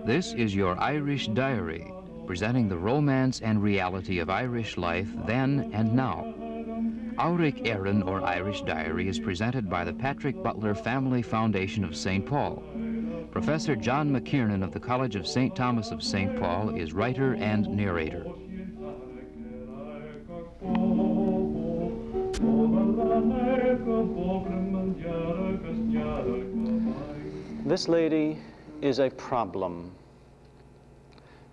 This is your Irish Diary, presenting the romance and reality of Irish life then and now. Auric Éireann, or Irish Diary, is presented by the Patrick Butler Family Foundation of St. Paul. Professor John McKiernan of the College of St. Thomas of St. Paul is writer and narrator. This lady is a problem.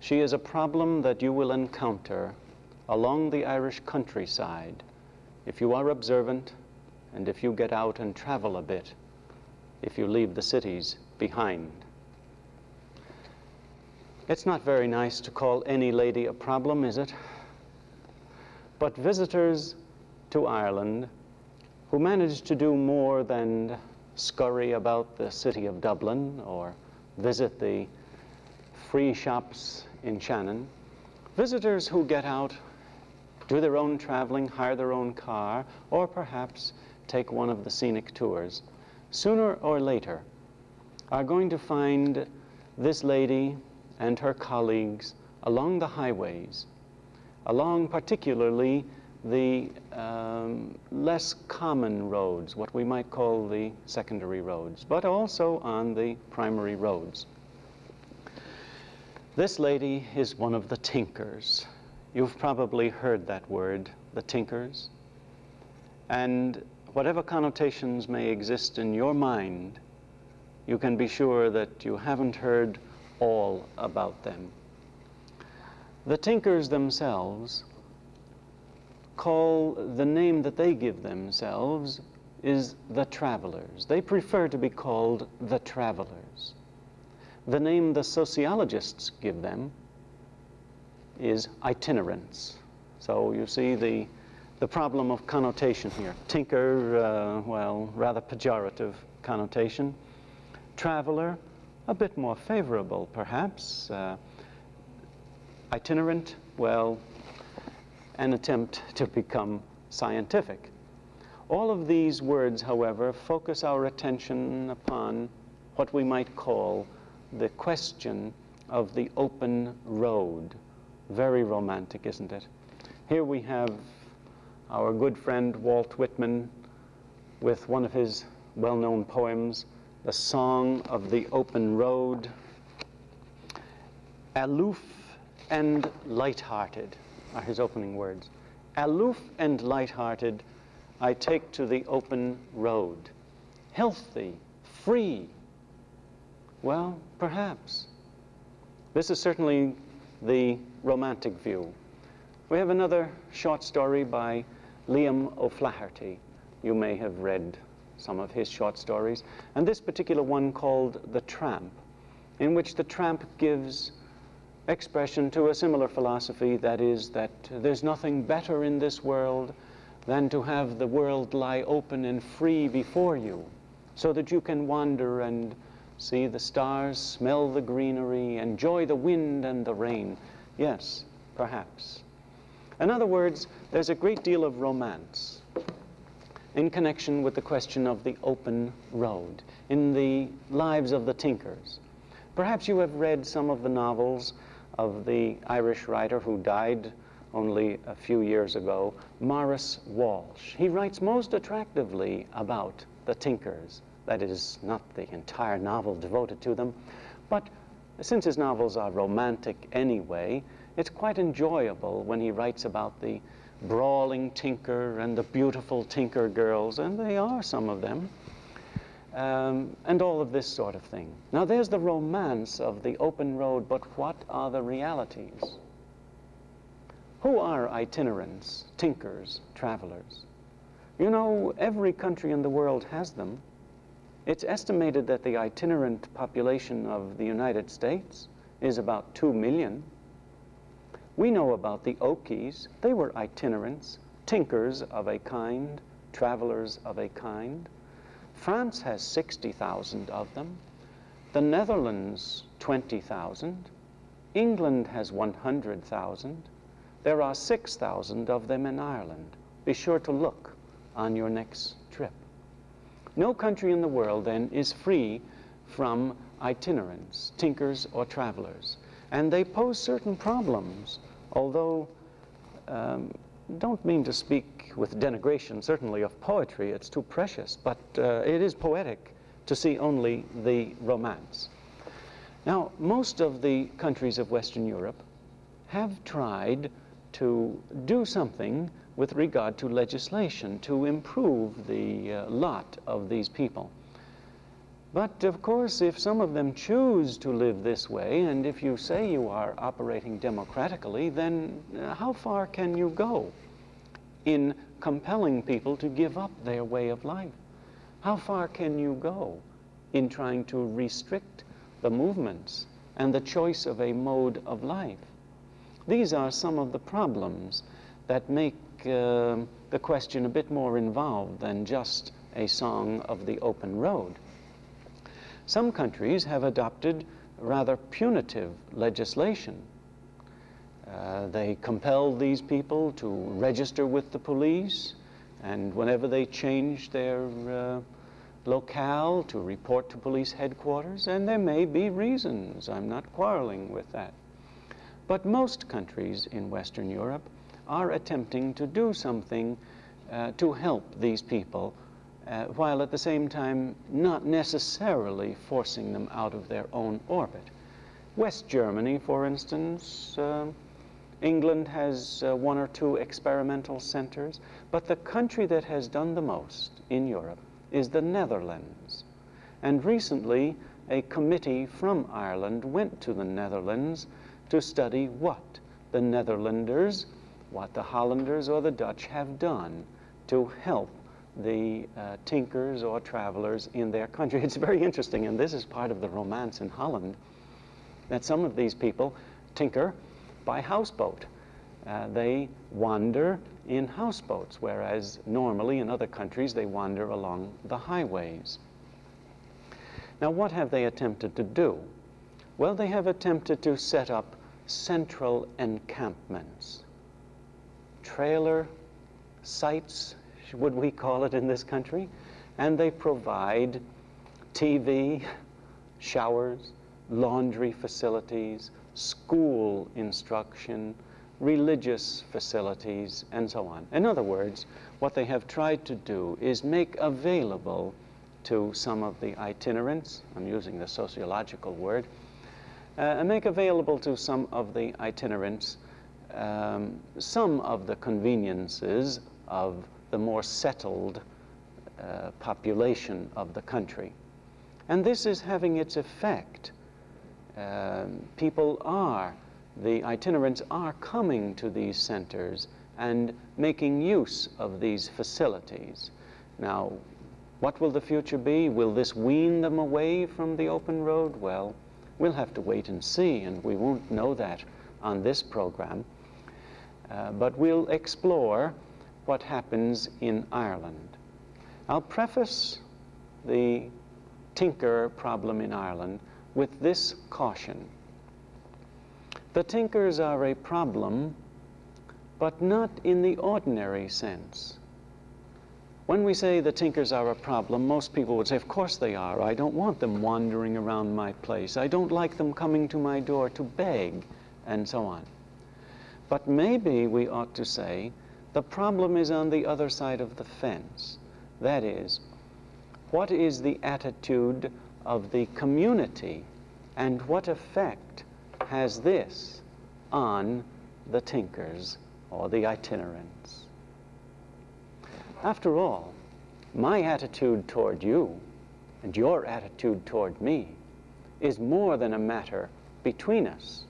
She is a problem that you will encounter along the Irish countryside if you are observant and if you get out and travel a bit, if you leave the cities behind. It's not very nice to call any lady a problem, is it? But visitors to Ireland who manage to do more than scurry about the city of Dublin or visit the free shops in Shannon, visitors who get out, do their own traveling, hire their own car, or perhaps take one of the scenic tours, sooner or later are going to find this lady and her colleagues along the highways, along particularly the less common roads, what we might call the secondary roads, but also on the primary roads. This lady is one of the tinkers. You've probably heard that word, the tinkers. And whatever connotations may exist in your mind, you can be sure that you haven't heard all about them. The tinkers themselves call, the name that they give themselves is the travelers. They prefer to be called the travelers. The name the sociologists give them is itinerants. So you see the problem of connotation here. Tinker, well, rather pejorative connotation. Traveler, a bit more favorable, perhaps. Itinerant, well, an attempt to become scientific. All of these words, however, focus our attention upon what we might call the question of the open road. Very romantic, isn't it? Here we have our good friend Walt Whitman with one of his well-known poems, The Song of the Open Road. Aloof and light-hearted are his opening words. Aloof and light-hearted, I take to the open road. Healthy, free. Well, perhaps. This is certainly the romantic view. We have another short story by Liam O'Flaherty. You may have read some of his short stories, and this particular one called The Tramp, in which the tramp gives expression to a similar philosophy, that is, that there's nothing better in this world than to have the world lie open and free before you, so that you can wander and see the stars, smell the greenery, enjoy the wind and the rain. Yes, perhaps. In other words, there's a great deal of romance in connection with the question of the open road in the lives of the tinkers. Perhaps you have read some of the novels of the Irish writer who died only a few years ago, Maurice Walsh. He writes most attractively about the tinkers. That is, not the entire novel devoted to them, but since his novels are romantic anyway, it's quite enjoyable when he writes about the brawling tinker and the beautiful tinker girls, and they are some of them, and all of this sort of thing. Now there's the romance of the open road, but what are the realities? Who are itinerants, tinkers, travelers? You know, every country in the world has them. It's estimated that the itinerant population of the United States is about 2 million. We know about the Okies. They were itinerants, tinkers of a kind, travelers of a kind. France has 60,000 of them. The Netherlands, 20,000. England has 100,000. There are 6,000 of them in Ireland. Be sure to look on your next trip. No country in the world, then, is free from itinerants, tinkers, or travelers. And they pose certain problems, although don't mean to speak with denigration, certainly, of poetry. It's too precious, but it is poetic to see only the romance. Now, most of the countries of Western Europe have tried to do something with regard to legislation to improve the lot of these people. But, of course, if some of them choose to live this way, and if you say you are operating democratically, then how far can you go in compelling people to give up their way of life? How far can you go in trying to restrict the movements and the choice of a mode of life? These are some of the problems that make the question a bit more involved than just a song of the open road. Some countries have adopted rather punitive legislation. They compel these people to register with the police, and whenever they change their locale, to report to police headquarters, and there may be reasons. I'm not quarreling with that. But most countries in Western Europe are attempting to do something to help these people, while at the same time not necessarily forcing them out of their own orbit. West Germany, for instance, England has one or two experimental centers, but the country that has done the most in Europe is the Netherlands. And recently, a committee from Ireland went to the Netherlands to study what the Netherlanders, what the Hollanders or the Dutch have done to help the tinkers or travelers in their country. It's very interesting, and this is part of the romance in Holland, that some of these people tinker by houseboat. They wander in houseboats, whereas normally in other countries they wander along the highways. Now, what have they attempted to do? Well, they have attempted to set up central encampments, trailer sites, would we call it in this country, and they provide TV, showers, laundry facilities, school instruction, religious facilities, and so on. In other words, what they have tried to do is make available to some of the itinerants, I'm using the sociological word, make available to some of the itinerants some of the conveniences of the more settled population of the country. And this is having its effect. The itinerants are coming to these centers and making use of these facilities. Now, what will the future be? Will this wean them away from the open road? Well, we'll have to wait and see, and we won't know that on this program. But we'll explore what happens in Ireland. I'll preface the tinker problem in Ireland with this caution. The tinkers are a problem, but not in the ordinary sense. When we say the tinkers are a problem, most people would say, of course they are. I don't want them wandering around my place. I don't like them coming to my door to beg, and so on. But maybe we ought to say the problem is on the other side of the fence. That is, what is the attitude of the community, and what effect has this on the tinkers or the itinerants? After all, my attitude toward you and your attitude toward me is more than a matter between us.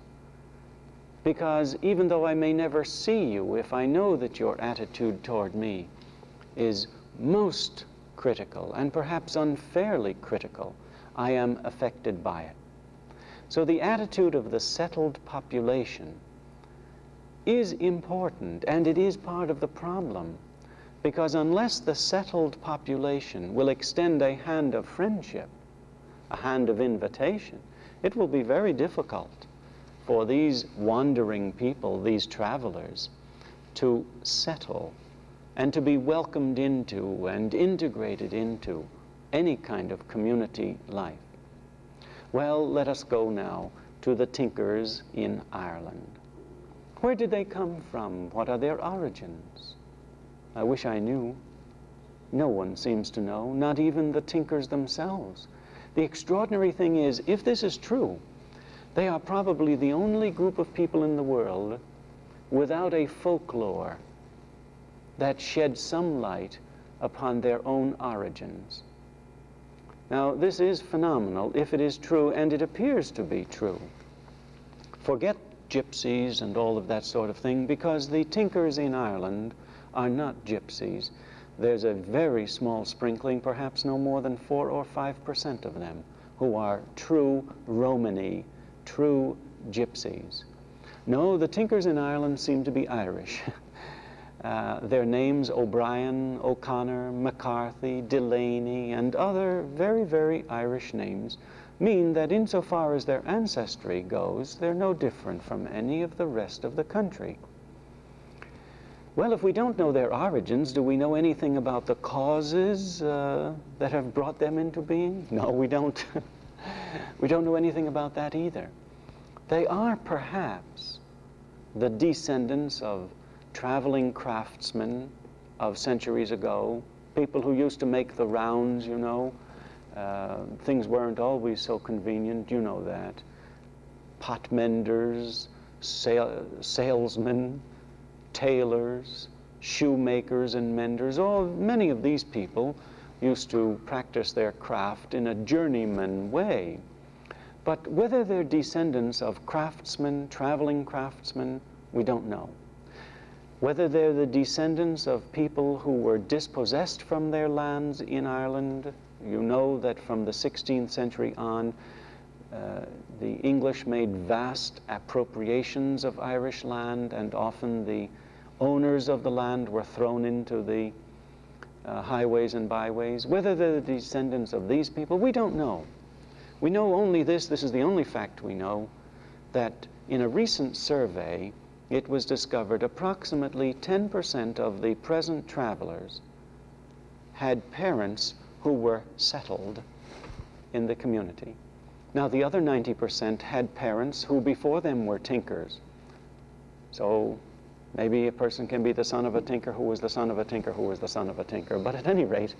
Because even though I may never see you, if I know that your attitude toward me is most critical and perhaps unfairly critical, I am affected by it. So the attitude of the settled population is important, and it is part of the problem. Because unless the settled population will extend a hand of friendship, a hand of invitation, it will be very difficult for these wandering people, these travelers, to settle and to be welcomed into and integrated into any kind of community life. Well, let us go now to the tinkers in Ireland. Where did they come from? What are their origins? I wish I knew. No one seems to know, not even the tinkers themselves. The extraordinary thing is, if this is true, they are probably the only group of people in the world without a folklore that sheds some light upon their own origins. Now, this is phenomenal if it is true, and it appears to be true. Forget gypsies and all of that sort of thing, because the tinkers in Ireland are not gypsies. There's a very small sprinkling, perhaps no more than 4 or 5% of them, who are true Romany, true gypsies. No, the tinkers in Ireland seem to be Irish. Their names, O'Brien, O'Connor, McCarthy, Delaney, and other very, very Irish names, mean that insofar as their ancestry goes, they're no different from any of the rest of the country. Well, if we don't know their origins, do we know anything about the causes that have brought them into being? No, we don't. We don't know anything about that either. They are perhaps the descendants of traveling craftsmen of centuries ago, people who used to make the rounds, you know. Things weren't always so convenient, you know that. Pot menders, salesmen, tailors, shoemakers and menders. Many of these people used to practice their craft in a journeyman way. But whether they're descendants of craftsmen, traveling craftsmen, we don't know. Whether they're the descendants of people who were dispossessed from their lands in Ireland. You know that from the 16th century on, the English made vast appropriations of Irish land, and often the owners of the land were thrown into the highways and byways. Whether they're the descendants of these people, we don't know. We know only this is the only fact we know, that in a recent survey, it was discovered approximately 10% of the present travelers had parents who were settled in the community. Now, the other 90% had parents who before them were tinkers. So maybe a person can be the son of a tinker who was the son of a tinker who was the son of a tinker. But at any rate,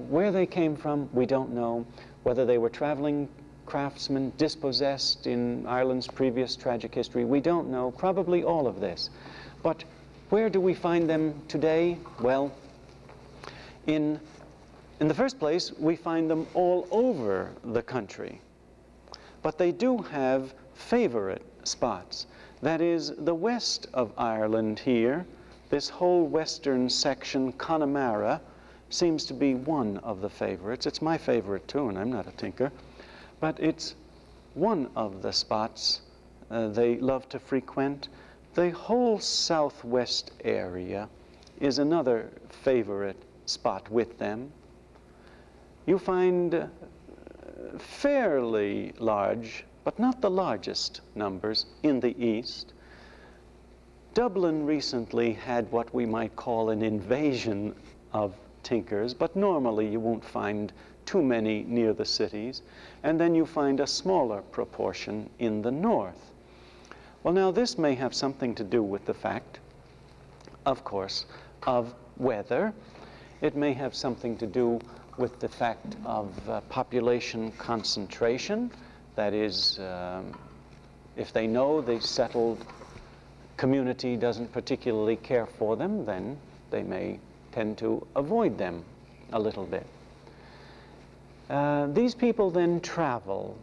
where they came from, we don't know. Whether they were traveling craftsmen dispossessed in Ireland's previous tragic history, we don't know. Probably all of this. But where do we find them today? Well, in the first place, we find them all over the country. But they do have favorite spots. That is, the west of Ireland here, this whole western section, Connemara, seems to be one of the favorites. It's my favorite too, and I'm not a tinker. But it's one of the spots they love to frequent. The whole southwest area is another favorite spot with them. You find fairly large, but not the largest numbers in the east. Dublin recently had what we might call an invasion of tinkers, but normally you won't find too many near the cities. And then you find a smaller proportion in the north. Well, now this may have something to do with the fact, of course, of weather. It may have something to do with the fact of population concentration. That is, if they know the settled community doesn't particularly care for them, then they may tend to avoid them a little bit. These people then travel,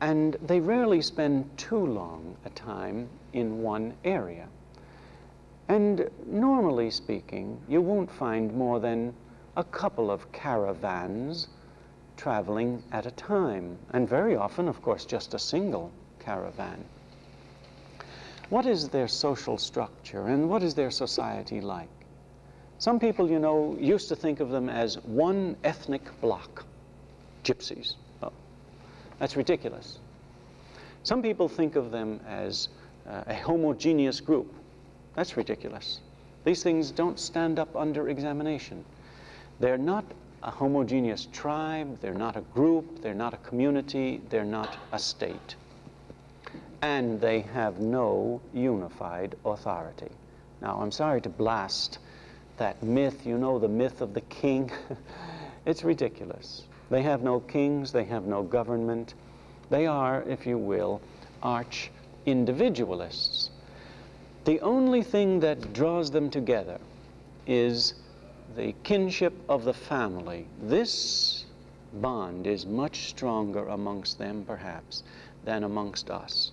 and they rarely spend too long a time in one area. And normally speaking, you won't find more than a couple of caravans traveling at a time, and very often, of course, just a single caravan. What is their social structure, and what is their society like? Some people, you know, used to think of them as one ethnic bloc, gypsies. Well, that's ridiculous. Some people think of them as a homogeneous group. That's ridiculous. These things don't stand up under examination. They're not a homogeneous tribe, they're not a group, they're not a community, they're not a state. And they have no unified authority. Now, I'm sorry to blast that myth, you know, the myth of the king. It's ridiculous. They have no kings, they have no government. They are, if you will, arch individualists. The only thing that draws them together is the kinship of the family. This bond is much stronger amongst them, perhaps, than amongst us.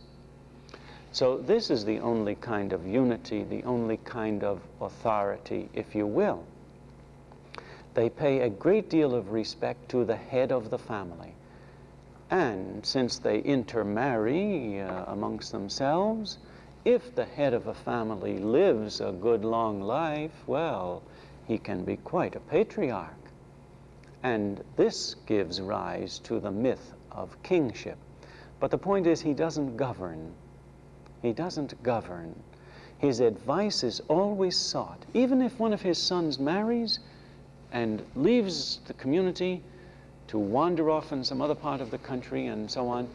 So this is the only kind of unity, the only kind of authority, if you will. They pay a great deal of respect to the head of the family. And since they intermarry amongst themselves, if the head of a family lives a good long life, well, he can be quite a patriarch. And this gives rise to the myth of kingship. But the point is, he doesn't govern. He doesn't govern. His advice is always sought. Even if one of his sons marries and leaves the community to wander off in some other part of the country and so on,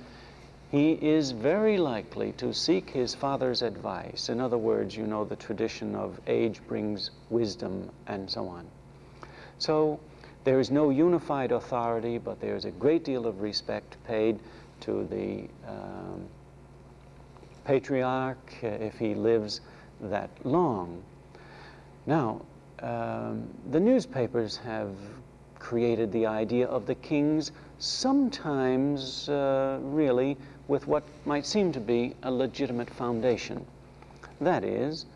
he is very likely to seek his father's advice. In other words, you know the tradition of age brings wisdom and so on. So there is no unified authority, but there is a great deal of respect paid to the patriarch if he lives that long. Now, the newspapers have created the idea of the kings, sometimes really with what might seem to be a legitimate foundation. That is,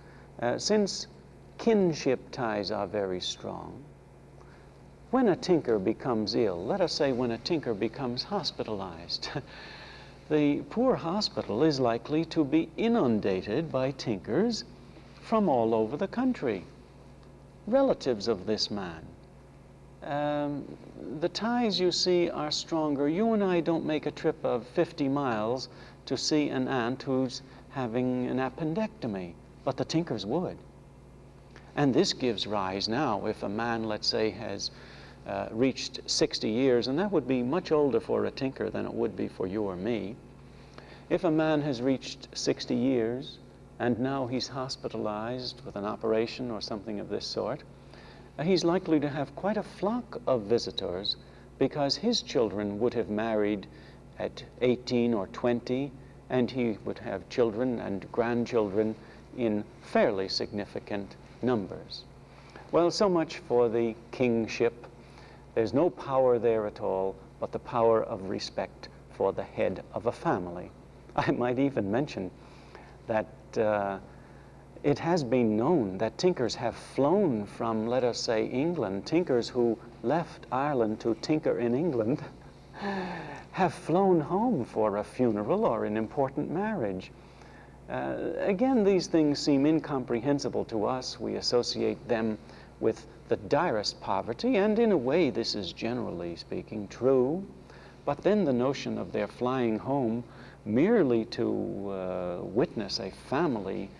since kinship ties are very strong, when a tinker becomes ill, let us say when a tinker becomes hospitalized, the poor hospital is likely to be inundated by tinkers from all over the country, relatives of this man. The ties, you see, are stronger. You and I don't make a trip of 50 miles to see an aunt who's having an appendectomy, but the tinkers would. And this gives rise now, if a man, let's say, has reached 60 years, and that would be much older for a tinker than it would be for you or me. If a man has reached 60 years, and now he's hospitalized with an operation or something of this sort, he's likely to have quite a flock of visitors because his children would have married at 18 or 20, and he would have children and grandchildren in fairly significant numbers. Well, so much for the kingship. There's no power there at all, but the power of respect for the head of a family. I might even mention that it has been known that tinkers have flown from, let us say, England. Tinkers who left Ireland to tinker in England have flown home for a funeral or an important marriage. Again, these things seem incomprehensible to us. We associate them with the direst poverty, and in a way this is generally speaking true. But then the notion of their flying home merely to witness a family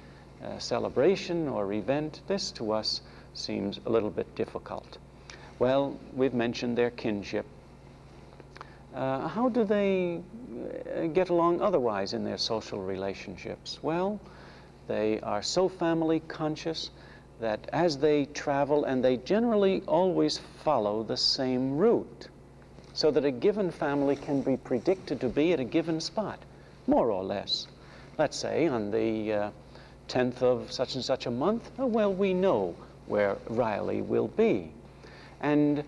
celebration or event, this to us seems a little bit difficult. Well, we've mentioned their kinship. How do they get along otherwise in their social relationships? Well, they are so family conscious that as they travel, and they generally always follow the same route, so that a given family can be predicted to be at a given spot, more or less. Let's say on the 10th of such and such a month, well, we know where Riley will be. And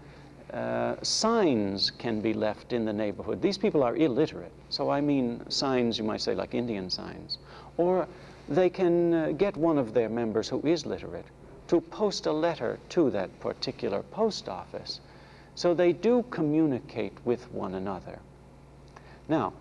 signs can be left in the neighborhood. These people are illiterate, so I mean signs, you might say, like Indian signs. Or they can get one of their members who is literate to post a letter to that particular post office. So they do communicate with one another. Now,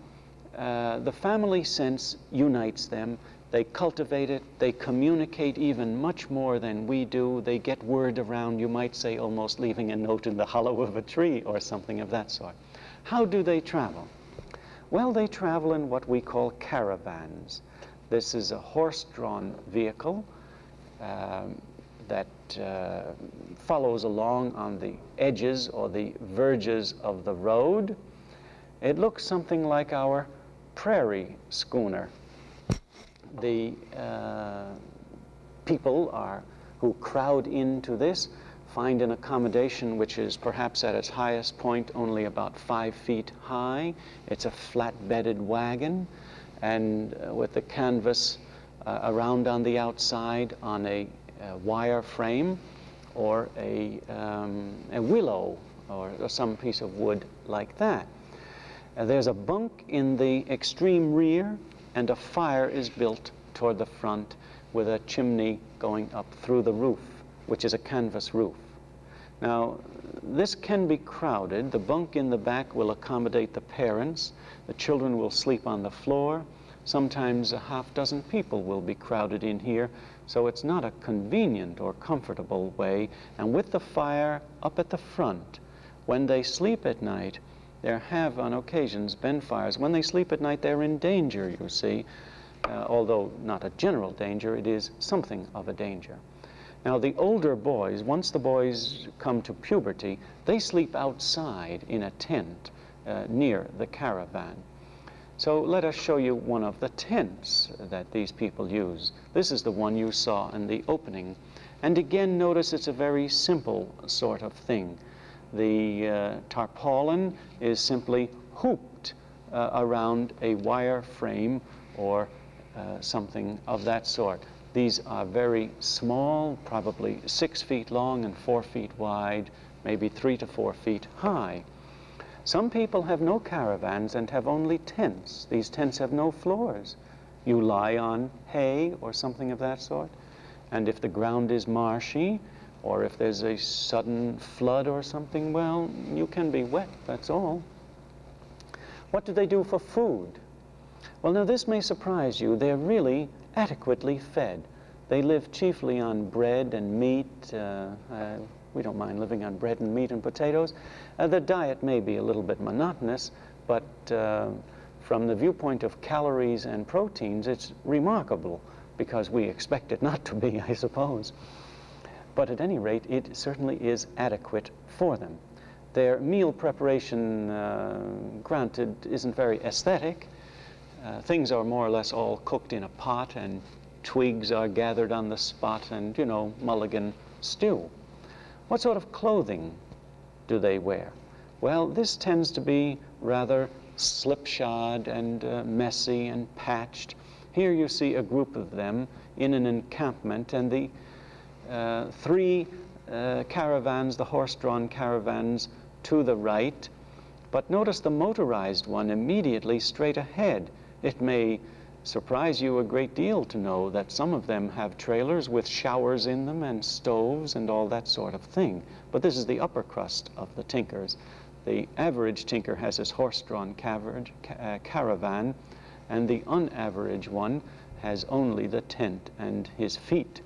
the family sense unites them. They cultivate it. They communicate even much more than we do. They get word around, you might say, almost leaving a note in the hollow of a tree or something of that sort. How do they travel? Well, they travel in what we call caravans. This is a horse-drawn vehicle. that follows along on the edges or the verges of the road. It looks something like our prairie schooner. The people who crowd into this find an accommodation which is perhaps at its highest point only about 5 feet high. It's a flat-bedded wagon, and with the canvas around on the outside on a wire frame or a willow or some piece of wood like that. There's a bunk in the extreme rear, and a fire is built toward the front with a chimney going up through the roof, which is a canvas roof. Now, this can be crowded. The bunk in the back will accommodate the parents. The children will sleep on the floor. Sometimes a half-dozen people will be crowded in here, so it's not a convenient or comfortable way. And with the fire up at the front, when they sleep at night, there have on occasions been fires. When they sleep at night, they're in danger, you see. Although not a general danger, it is something of a danger. Now, the older boys, once the boys come to puberty, they sleep outside in a tent near the caravan. So let us show you one of the tents that these people use. This is the one you saw in the opening. And again, notice it's a very simple sort of thing. The tarpaulin is simply hooped around a wire frame or something of that sort. These are very small, probably 6 feet long and 4 feet wide, maybe 3 to 4 feet high. Some people have no caravans and have only tents. These tents have no floors. You lie on hay or something of that sort, and if the ground is marshy, or if there's a sudden flood or something, well, you can be wet, that's all. What do they do for food? Well, now this may surprise you. They're really adequately fed. They live chiefly on bread and meat. We don't mind living on bread and meat and potatoes. The diet may be a little bit monotonous, but from the viewpoint of calories and proteins, it's remarkable, because we expect it not to be, I suppose. But at any rate, it certainly is adequate for them. Their meal preparation, granted, isn't very aesthetic. Things are more or less all cooked in a pot, and twigs are gathered on the spot, and, you know, mulligan stew. What sort of clothing do they wear? Well, this tends to be rather slipshod and messy and patched. Here you see a group of them in an encampment, and the 3 caravans, the horse-drawn caravans, to the right. But notice the motorized one immediately straight ahead. It may surprise you a great deal to know that some of them have trailers with showers in them and stoves and all that sort of thing. But this is the upper crust of the tinkers. The average tinker has his horse-drawn caravan, and the unaverage one has only the tent and his feet.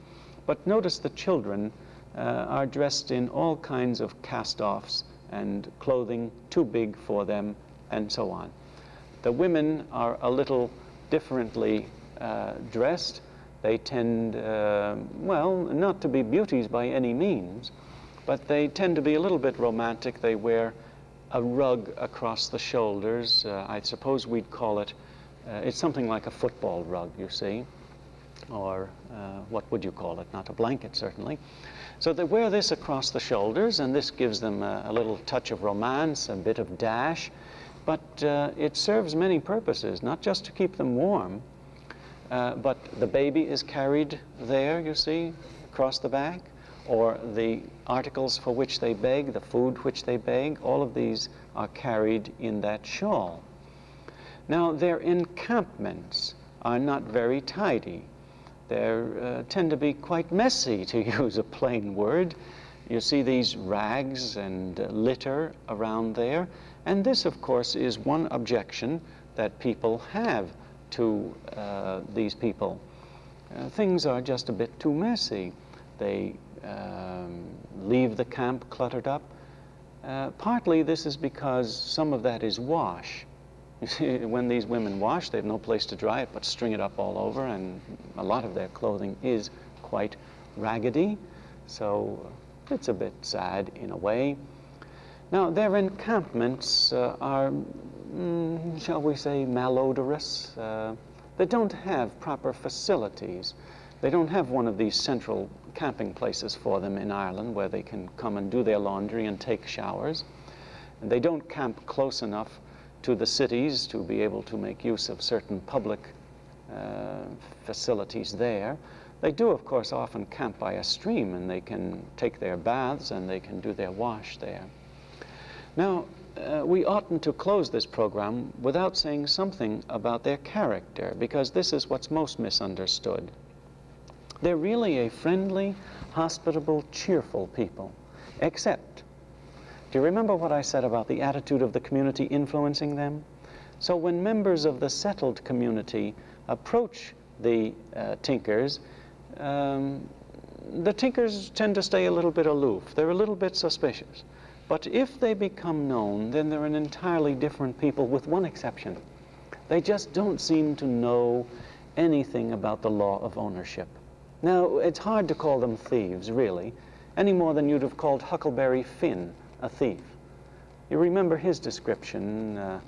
But notice the children are dressed in all kinds of cast-offs and clothing too big for them, and so on. The women are a little differently dressed. They tend, well, not to be beauties by any means, but they tend to be a little bit romantic. They wear a rug across the shoulders. I suppose we'd call it, it's something like a football rug, you see, or what would you call it? Not a blanket, certainly. So they wear this across the shoulders, and this gives them a little touch of romance, a bit of dash. But it serves many purposes, not just to keep them warm, but the baby is carried there, you see, across the back, or the articles for which they beg, the food which they beg, all of these are carried in that shawl. Now, their encampments are not very tidy. They tend to be quite messy, to use a plain word. You see these rags and litter around there. And this, of course, is one objection that people have to these people. Things are just a bit too messy. They leave the camp cluttered up. Partly this is because some of that is wash. You see, when these women wash, they have no place to dry it but string it up all over, and a lot of their clothing is quite raggedy. So it's a bit sad in a way. Now, their encampments are, shall we say, malodorous. They don't have proper facilities. They don't have one of these central camping places for them in Ireland where they can come and do their laundry and take showers. And they don't camp close enough to the cities to be able to make use of certain public facilities there. They do, of course, often camp by a stream, and they can take their baths and they can do their wash there. Now, we oughtn't to close this program without saying something about their character, because this is what's most misunderstood. They're really a friendly, hospitable, cheerful people, except, do you remember what I said about the attitude of the community influencing them? So when members of the settled community approach the Tinkers, the Tinkers tend to stay a little bit aloof. They're a little bit suspicious. But if they become known, then they're an entirely different people, with one exception. They just don't seem to know anything about the law of ownership. Now, it's hard to call them thieves, really, any more than you'd have called Huckleberry Finn a thief. You remember his description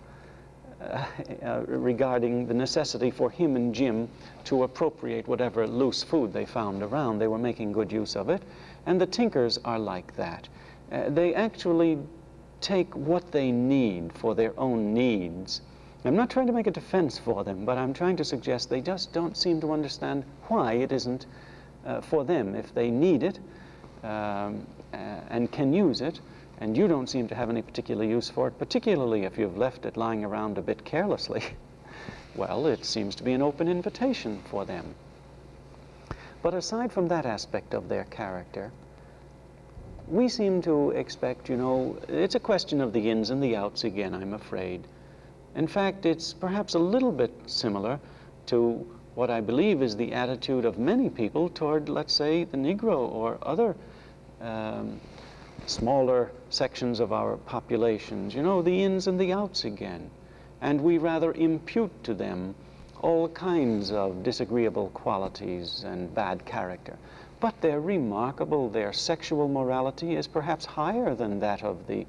regarding the necessity for him and Jim to appropriate whatever loose food they found around. They were making good use of it, and the Tinkers are like that. They actually take what they need for their own needs. I'm not trying to make a defense for them, but I'm trying to suggest they just don't seem to understand why it isn't for them. If they need it and can use it, and you don't seem to have any particular use for it, particularly if you've left it lying around a bit carelessly, well, it seems to be an open invitation for them. But aside from that aspect of their character, we seem to expect, you know, it's a question of the ins and the outs again, I'm afraid. In fact, it's perhaps a little bit similar to what I believe is the attitude of many people toward, let's say, the Negro or other smaller sections of our populations. You know, the ins and the outs again. And we rather impute to them all kinds of disagreeable qualities and bad character. But they're remarkable. Their sexual morality is perhaps higher than that of the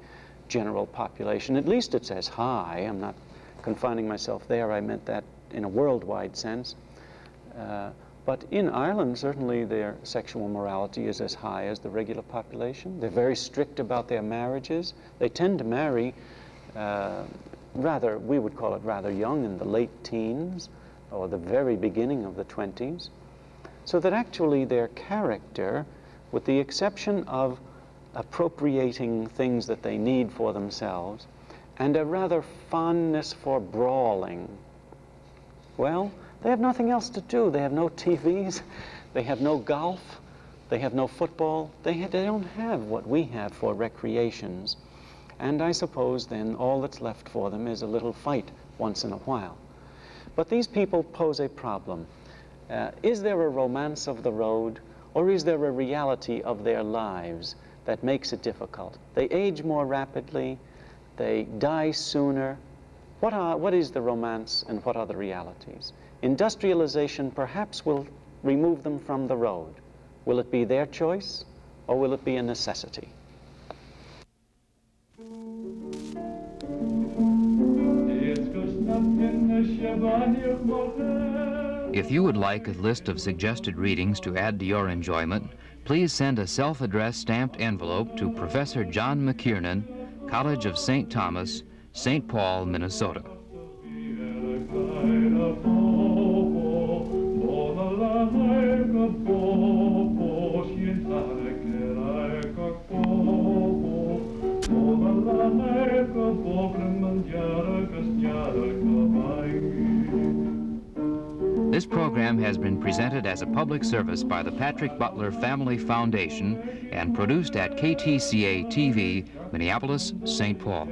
general population. At least it says high. I'm not confining myself there. I meant that in a worldwide sense. But in Ireland, certainly their sexual morality is as high as the regular population. They're very strict about their marriages. They tend to marry rather, we would call it rather young, in the late teens or the very beginning of the 20s. So that actually their character, with the exception of appropriating things that they need for themselves, and a rather fondness for brawling, well, they have nothing else to do. They have no TVs, they have no golf, they have no football. They don't have what we have for recreations. And I suppose then all that's left for them is a little fight once in a while. But these people pose a problem. Is there a romance of the road, or is there a reality of their lives that makes it difficult? They age more rapidly, they die sooner. What is the romance and what are the realities? Industrialization perhaps will remove them from the road. Will it be their choice, or will it be a necessity? If you would like a list of suggested readings to add to your enjoyment, please send a self-addressed stamped envelope to Professor John McKiernan, College of St. Thomas, St. Paul, Minnesota. This program has been presented as a public service by the Patrick Butler Family Foundation and produced at KTCA-TV, Minneapolis, St. Paul.